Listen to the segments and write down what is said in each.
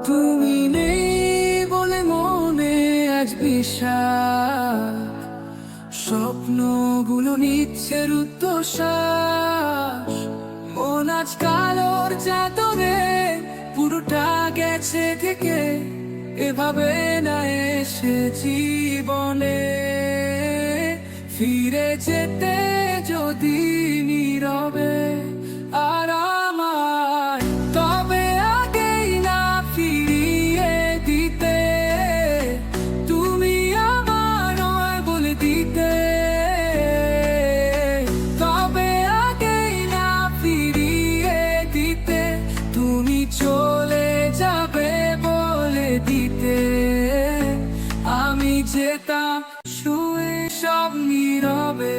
তুমি নেই বলে মনে আজ বিষাদ, স্বপ্নগুলো নিচ্ছে রুদ্ধশ্বাস। মন আজ কালোর চাদরে পুরোটা গেছে থেকে, এভাবে না এসে জীবনে ফিরে যেতে যদি নীরবে আর আমায়, তবে আগেই না ফিরিয়ে দিতে। তুমি আমার নয় বলে দিতে, তবে আগেই না ফিরিয়ে দিতে। তুমি চলে যাবে বলে দিতে, আমি যেতাম শুয়ে সব নীরবে।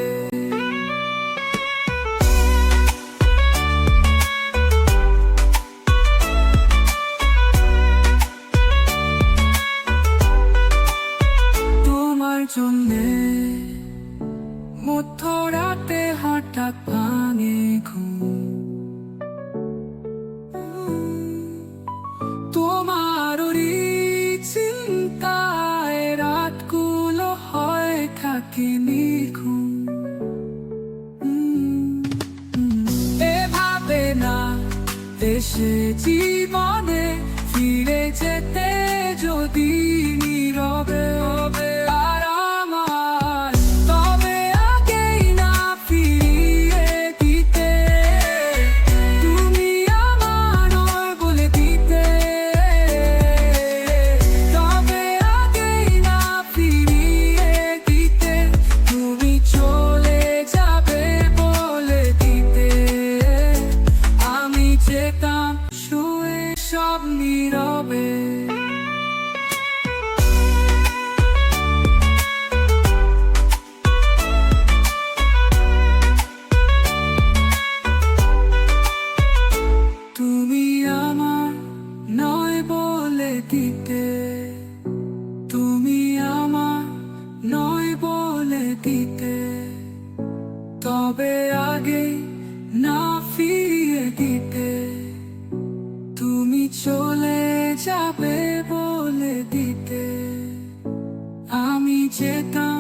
তোমার জন্যে মধ্যরাতে হঠাৎ ভাঙে ঘুম, তোমার চিন্তায় রাতগুলো হয় থাকে নির্ঘুম। এভাবে না এসে জীবনে ফিরে যেতে যদি নীরবে হবে আর আমার, তবে আগেই না ফিরিয়ে দিতে। তুমি আমার নয় বলে দিতে, তবে আগেই না ফিরিয়ে দিতে। তুমি চলে যাবে বলে দিতে, আমি যেতাম শুয়ে সব নীরবে। তুমি আমার নয় বলে দিতে, তুমি আমার নয় বলে দিতে, তবে আগে না ফিরিয়ে দিতে। তুমি চলে যাবে বলে দিতে, আমি যেতাম